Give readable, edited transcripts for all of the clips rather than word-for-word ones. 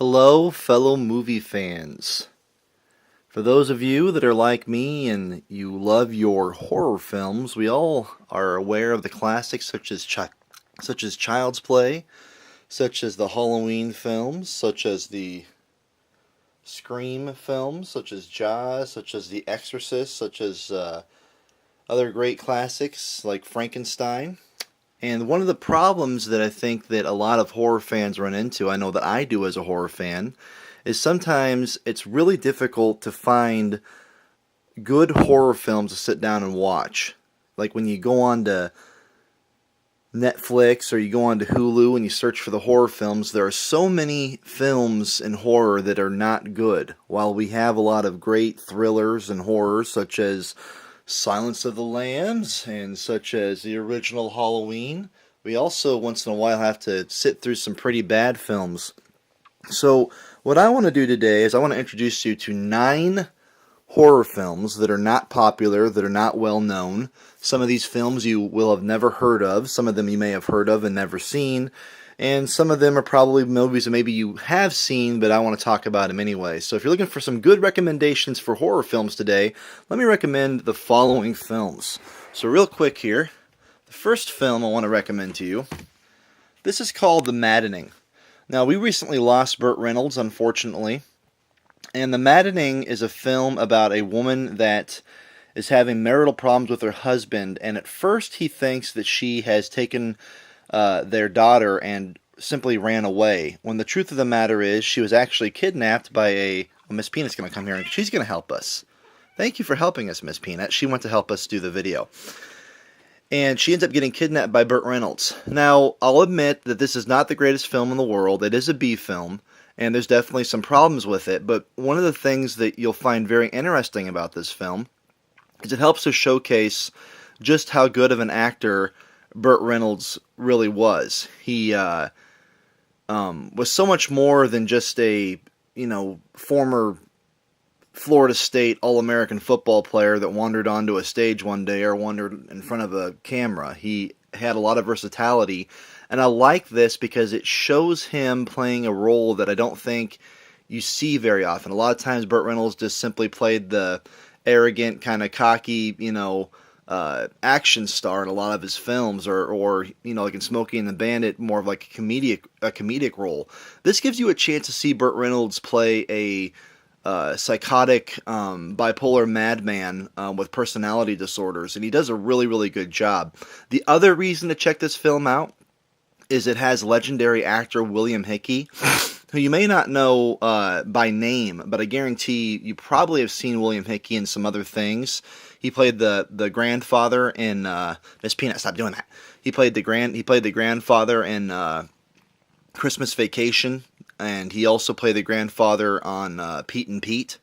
Hello, fellow movie fans. For those of you that are like me and you love your horror films, we all are aware of the classics such as Child's Play, such as the Halloween films, such as the Scream films, such as Jaws, such as The Exorcist, such as other great classics like Frankenstein. And one of the problems that I think that a lot of horror fans run into, I know that I do as a horror fan, is sometimes it's really difficult to find good horror films to sit down and watch. Like when you go on to Netflix or you go on to Hulu and you search for the horror films, there are so many films in horror that are not good. While we have a lot of great thrillers and horrors such as Silence of the Lambs and such as the original Halloween, we also once in a while have to sit through some pretty bad films. So what I want to do today is I want to introduce you to 9 horror films that are not popular, that are not well known. Some of these films you will have never heard of, some of them you may have heard of and never seen, and some of them are probably movies that maybe you have seen, but I want to talk about them anyway. So if you're looking for some good recommendations for horror films today, let me recommend the following films. So real quick here, the first film I want to recommend to you, this is called The Maddening. Now, we recently lost Burt Reynolds, unfortunately, and The Maddening is a film about a woman that is having marital problems with her husband, and at first he thinks that she has taken their daughter and simply ran away, when the truth of the matter is she was actually kidnapped by Miss Peanut's going to come here and she's going to help us. Thank you for helping us, Miss Peanut. She went to help us do the video. And she ends up getting kidnapped by Burt Reynolds. Now, I'll admit that this is not the greatest film in the world. It is a B film, and there's definitely some problems with it, but one of the things that you'll find very interesting about this film is it helps to showcase just how good of an actor Burt Reynolds really was. He was so much more than just a, former Florida State All-American football player that wandered onto a stage one day or wandered in front of a camera. He had a lot of versatility, and I like this because it shows him playing a role that I don't think you see very often. A lot of times Burt Reynolds just simply played the arrogant, kind of cocky, action star in a lot of his films, or like in Smokey and the Bandit, more of like a comedic role. This gives you a chance to see Burt Reynolds play a psychotic, bipolar madman with personality disorders, and he does a really, really good job. The other reason to check this film out is it has legendary actor William Hickey, who you may not know by name, but I guarantee you probably have seen William Hickey in some other things. He played the grandfather in Miss Peanut. Stop doing that. He played the grandfather in Christmas Vacation, and he also played the grandfather on Pete and Pete,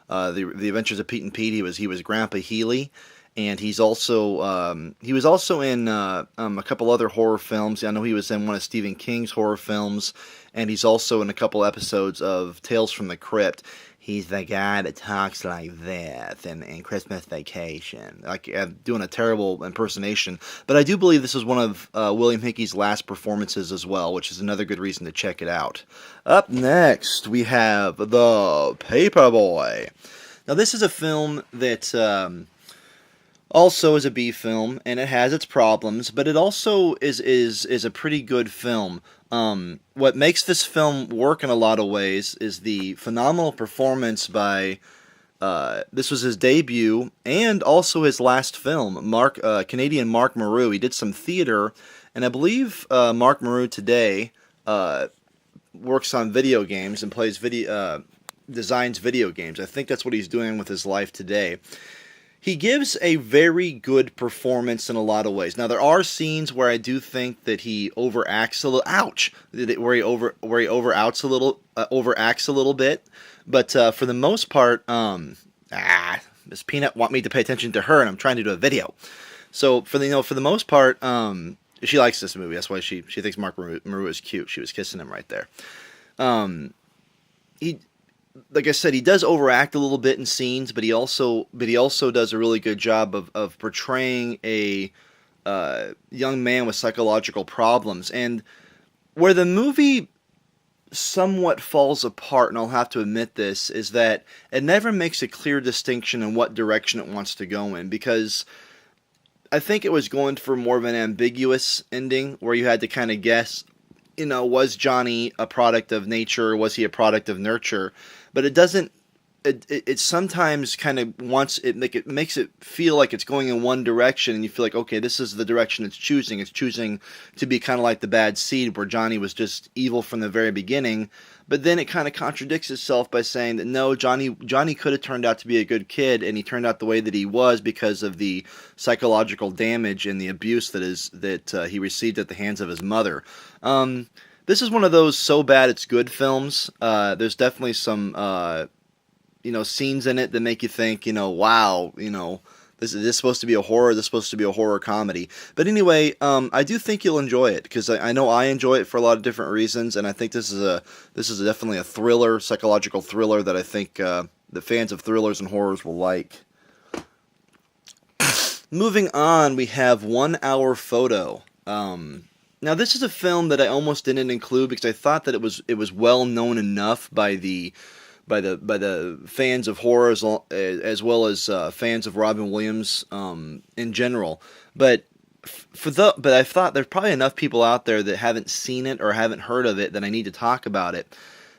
the Adventures of Pete and Pete. He was Grandpa Healy, and he was also in a couple other horror films. I know he was in one of Stephen King's horror films, and he's also in a couple episodes of Tales from the Crypt. He's the guy that talks like this in Christmas Vacation. Like, I'm doing a terrible impersonation. But I do believe this is one of William Hickey's last performances as well, which is another good reason to check it out. Up next, we have The Paperboy. Now, this is a film that also is a B film, and it has its problems, but it also is a pretty good film. What makes this film work in a lot of ways is the phenomenal performance by, this was his debut and also his last film, Canadian Mark Maru. He did some theater, and I believe Mark Maru today works on video games and designs video games. I think that's what he's doing with his life today. He gives a very good performance in a lot of ways. Now, there are scenes where I do think that he overacts a little. Ouch! Where he overacts a little bit. But for the most part, Miss Peanut want me to pay attention to her, and I'm trying to do a video. So for the most part, she likes this movie. That's why she thinks Mark Maru is cute. She was kissing him right there. Like I said, he does overact a little bit in scenes, but he also does a really good job of portraying a young man with psychological problems. And where the movie somewhat falls apart, and I'll have to admit this, is that it never makes a clear distinction in what direction it wants to go in, because I think it was going for more of an ambiguous ending where you had to kind of guess, was Johnny a product of nature or was he a product of nurture? But it doesn't. It sometimes kind of wants it makes it feel like it's going in one direction, and you feel like, okay, this is the direction it's choosing. It's choosing to be kind of like the bad seed, where Johnny was just evil from the very beginning. But then it kind of contradicts itself by saying that no, Johnny could have turned out to be a good kid, and he turned out the way that he was because of the psychological damage and the abuse that he received at the hands of his mother. This is one of those so bad it's good films. There's definitely some scenes in it that make you think, wow, this supposed to be a horror, this is supposed to be a horror comedy. But anyway, I do think you'll enjoy it, because I know I enjoy it for a lot of different reasons, and I think this is definitely a thriller, psychological thriller that I think the fans of thrillers and horrors will like. Moving on, we have 1 Hour Photo. Now this is a film that I almost didn't include because I thought that it was well known enough by the fans of horror as well as fans of Robin Williams in general. But I thought there's probably enough people out there that haven't seen it or haven't heard of it that I need to talk about it.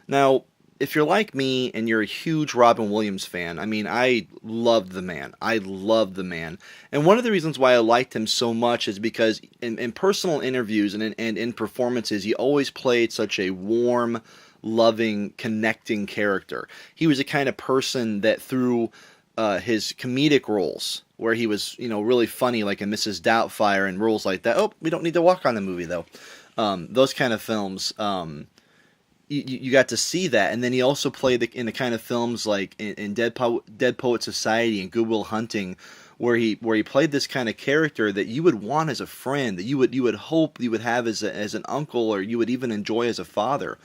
Now, if you're like me and you're a huge Robin Williams fan, I mean, I loved the man. I loved the man. And one of the reasons why I liked him so much is because in personal interviews and in performances, he always played such a warm, loving, connecting character. He was the kind of person that through his comedic roles, where he was, really funny, like in Mrs. Doubtfire and roles like that. Oh, we don't need to walk on the movie, though. Those kind of films, you got to see that. And then he also played in the kind of films like in Dead Poet Society and Good Will Hunting, where he played this kind of character that you would want as a friend, that you would hope you would have as an uncle, or you would even enjoy as a father.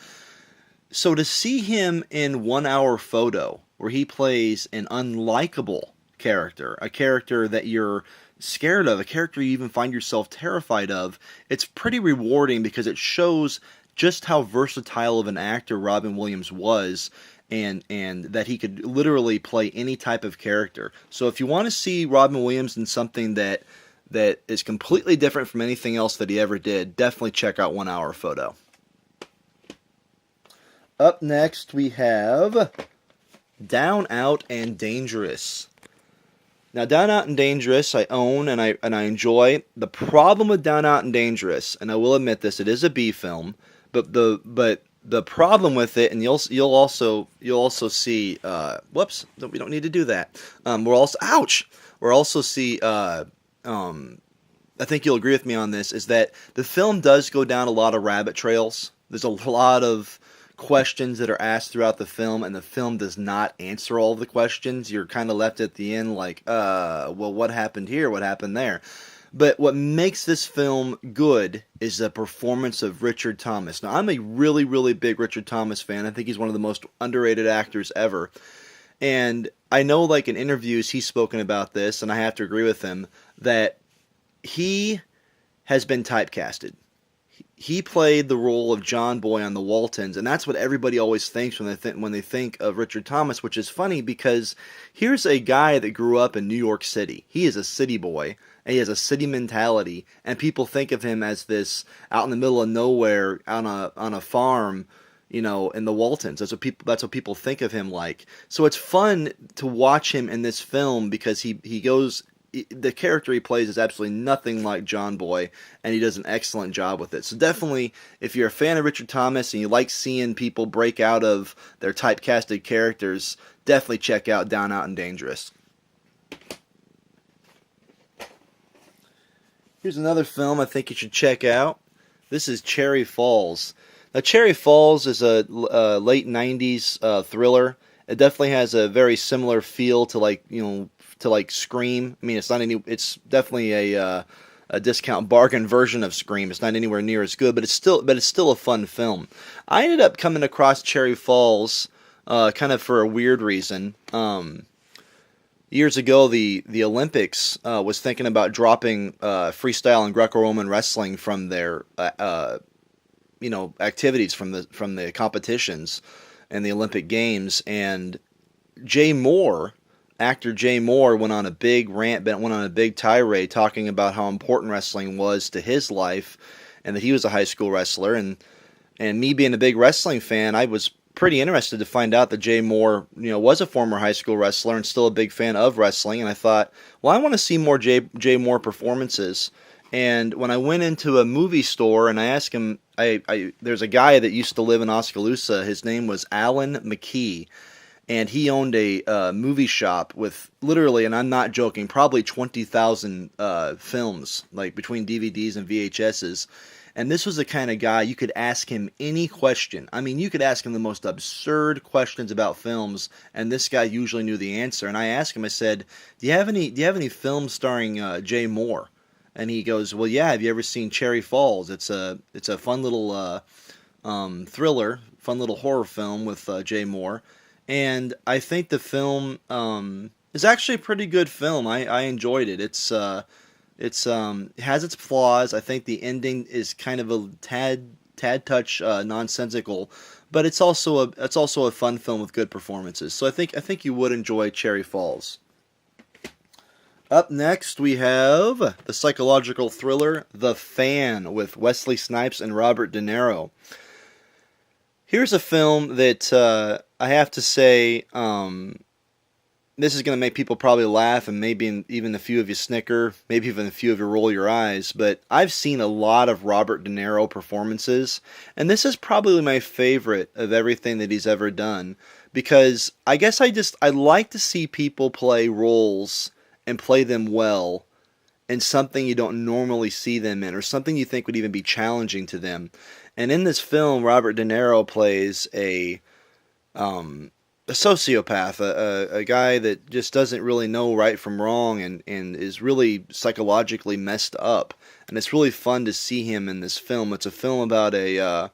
So to see him in 1 Hour Photo, where he plays an unlikable character, a character that you're scared of, a character you even find yourself terrified of, it's pretty rewarding because it shows just how versatile of an actor Robin Williams was, and that he could literally play any type of character. So if you want to see Robin Williams in something that is completely different from anything else that he ever did, definitely check out 1 Hour Photo. Up next, we have Down, Out, and Dangerous. Now, Down, Out, and Dangerous I own and I enjoy. The problem with Down, Out, and Dangerous, and I will admit this, it is a B film, but the problem with it, and you'll also see. Whoops, we don't need to do that. We'll also see. I think you'll agree with me on this, is that the film does go down a lot of rabbit trails. There's a lot of questions that are asked throughout the film, and the film does not answer all of the questions. You're kind of left at the end like, well, what happened here? What happened there? But what makes this film good is the performance of Richard Thomas. Now, I'm a really, really big Richard Thomas fan. I think he's one of the most underrated actors ever. And I know, like, in interviews he's spoken about this, and I have to agree with him, that he has been typecasted. He played the role of John Boy on the Waltons, and that's what everybody always thinks when they think of Richard Thomas, which is funny because here's a guy that grew up in New York City. He is a city boy, and he has a city mentality, and people think of him as this out in the middle of nowhere on a farm, in the Waltons. That's what people think of him like. So it's fun to watch him in this film because he goes. The character he plays is absolutely nothing like John Boy, and he does an excellent job with it. So definitely, if you're a fan of Richard Thomas and you like seeing people break out of their typecasted characters, definitely check out Down, Out, and Dangerous. Here's another film I think you should check out. This is Cherry Falls. Now, Cherry Falls is a late 90s thriller. It definitely has a very similar feel to like Scream. I mean, it's definitely a discount bargain version of Scream. It's not anywhere near as good, but it's still a fun film. I ended up coming across Cherry Falls kind of for a weird reason. Years ago, the Olympics was thinking about dropping freestyle and Greco-Roman wrestling from their activities from the competitions and the Olympic Games. And Jay Moore, actor Jay Moore, went on a big rant, went on a big tirade talking about how important wrestling was to his life, and that he was a high school wrestler. And me being a big wrestling fan, I was pretty interested to find out that Jay Moore, was a former high school wrestler and still a big fan of wrestling. And I thought, well, I want to see more Jay Moore performances. And when I went into a movie store and I asked him, there's a guy that used to live in Oskaloosa. His name was Alan McKee, and he owned a movie shop with literally, and I'm not joking, probably 20,000 films, like between DVDs and VHSs. And this was the kind of guy you could ask him any question. I mean, you could ask him the most absurd questions about films, and this guy usually knew the answer. And I asked him, I said, "Do you have any films starring Jay Moore?" And he goes, "Well, yeah. Have you ever seen Cherry Falls? It's a fun little thriller, fun little horror film with Jay Moore." And I think the film is actually a pretty good film. I enjoyed it. It has its flaws. I think the ending is kind of a tad touch nonsensical, but it's also a fun film with good performances. So I think you would enjoy Cherry Falls. Up next, we have the psychological thriller The Fan with Wesley Snipes and Robert De Niro. Here's a film that I have to say, this is going to make people probably laugh, and maybe even a few of you snicker, maybe even a few of you roll your eyes, but I've seen a lot of Robert De Niro performances, and this is probably my favorite of everything that he's ever done, because I guess I like to see people play roles and play them well in something you don't normally see them in, or something you think would even be challenging to them. And in this film, Robert De Niro plays a sociopath, a guy that just doesn't really know right from wrong, and is really psychologically messed up. And it's really fun to see him in this film. It's a film about a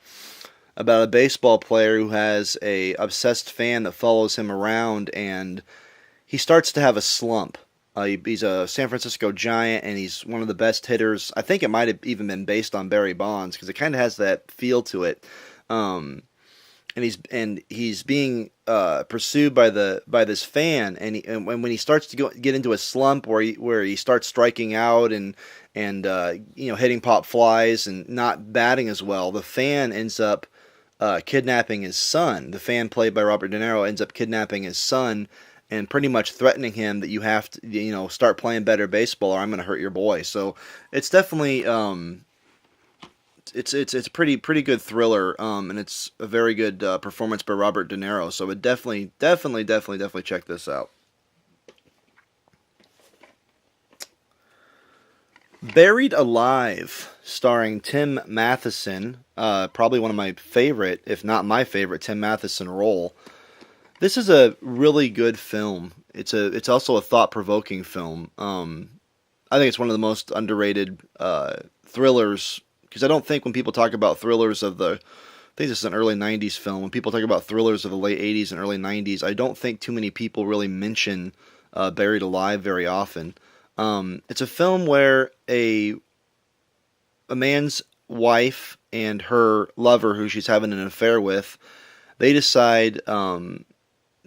baseball player who has a obsessed fan that follows him around, and he starts to have a slump. He's a San Francisco Giant, and he's one of the best hitters. I think it might have even been based on Barry Bonds, because it kind of has that feel to it. And he's being pursued by this fan, and when he starts to get into a slump where he starts striking out and hitting pop flies and not batting as well, the fan ends up kidnapping his son. The fan, played by Robert De Niro, ends up kidnapping his son and pretty much threatening him that you have to start playing better baseball or I'm going to hurt your boy. So it's definitely it's a pretty good thriller, and it's a very good performance by Robert De Niro. So I would definitely check this out. Buried Alive, starring Tim Matheson, probably one of my favorite, if not my favorite, Tim Matheson role. This is a really good film. It's also a thought-provoking film. I think it's one of the most underrated thrillers, because I don't think when people talk about thrillers I think this is an early 90s film. When people talk about thrillers of the late 80s and early 90s, I don't think too many people really mention Buried Alive very often. It's a film where a man's wife and her lover, who she's having an affair with, they decide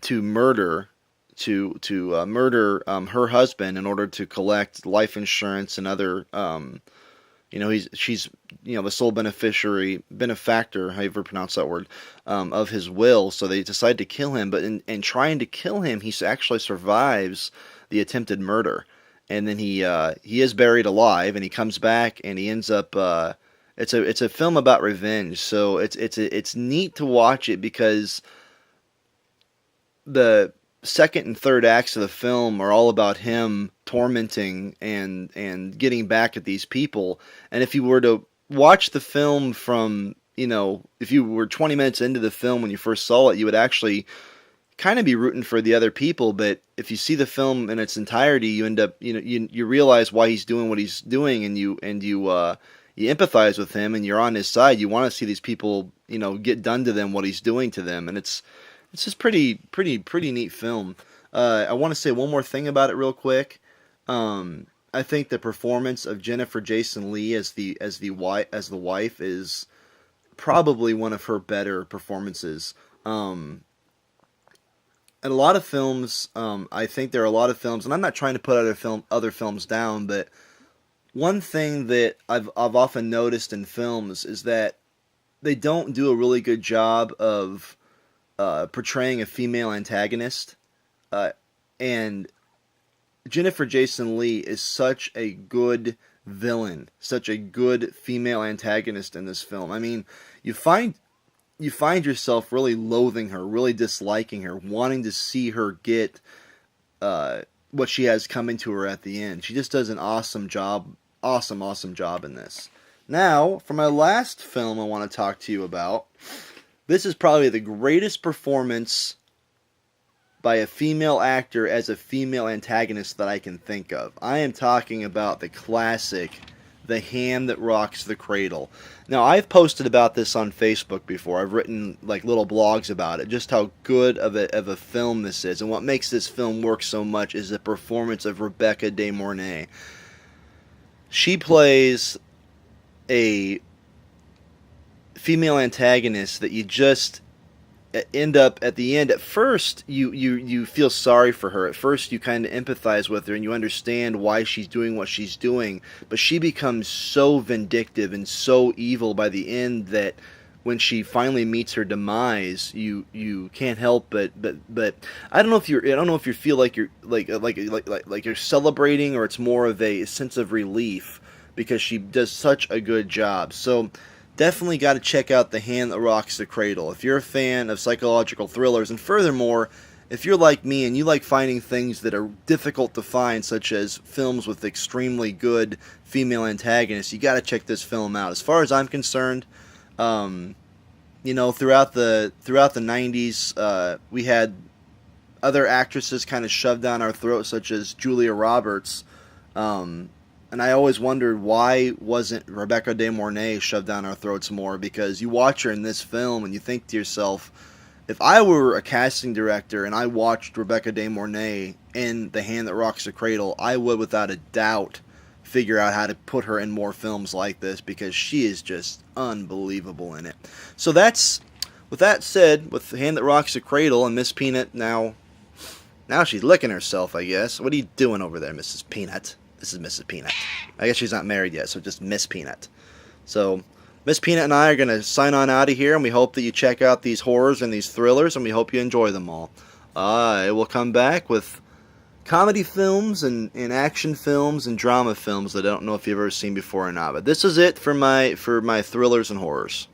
to murder her husband in order to collect life insurance and other she's the sole benefactor, however you pronounce that word, of his will. So they decide to kill him, but in trying to kill him, he actually survives the attempted murder, and then he is buried alive, and he comes back, and he ends up. It's a film about revenge, so it's neat to watch it, because the second and third acts of the film are all about him tormenting and getting back at these people. And if you were to watch the film from, if you were 20 minutes into the film when you first saw it, you would actually kind of be rooting for the other people. But if you see the film in its entirety, you end up, you realize why he's doing what he's doing, and you empathize with him, and you're on his side. You want to see these people, get done to them what he's doing to them, and it's just pretty neat film. I want to say one more thing about it real quick. I think the performance of Jennifer Jason Leigh as the wife is probably one of her better performances. And a lot of films, I think there are a lot of films, and I'm not trying to put other films down, but one thing that I've often noticed in films is that they don't do a really good job of portraying a female antagonist. Uh, and Jennifer Jason Leigh is such a good villain, such a good female antagonist in this film. I mean, you find you find yourself really loathing her, really disliking her, wanting to see her get what she has coming to her at the end. She just does an awesome job, awesome job in this. Now, for my last film I want to talk to you about, this is probably the greatest performance by a female actor as a female antagonist that I can think of. I am talking about the classic The Hand That Rocks the Cradle. Now, I've posted about this on Facebook before. I've written like little blogs about it, just how good of a film this is. And what makes this film work so much is the performance of Rebecca De Mornay. She plays a female antagonist that you just end up at the end. At first you feel sorry for her. At first you kind of empathize with her and you understand why she's doing what she's doing, but she becomes so vindictive and so evil by the end that when she finally meets her demise, you can't help but I don't know if you feel like you're like you're celebrating, or it's more of a sense of relief because she does such a good job. So definitely got to check out The Hand That Rocks the Cradle if you're a fan of psychological thrillers. And furthermore, if you're like me and you like finding things that are difficult to find, such as films with extremely good female antagonists, you got to check this film out. As far as I'm concerned, throughout the 90s, we had other actresses kind of shoved down our throats, such as Julia Roberts. And I always wondered, why wasn't Rebecca De Mornay shoved down our throats more? Because you watch her in this film and you think to yourself, if I were a casting director and I watched Rebecca De Mornay in The Hand That Rocks the Cradle, I would without a doubt figure out how to put her in more films like this, because she is just unbelievable in it. So with that said, with The Hand That Rocks the Cradle and Miss Peanut, now she's licking herself, I guess. What are you doing over there, Mrs. Peanut? This is Mrs. Peanut. I guess she's not married yet, so just Miss Peanut. So, Miss Peanut and I are going to sign on out of here, and we hope that you check out these horrors and these thrillers, and we hope you enjoy them all. I will come back with comedy films and action films and drama films that I don't know if you've ever seen before or not. But this is it for my thrillers and horrors.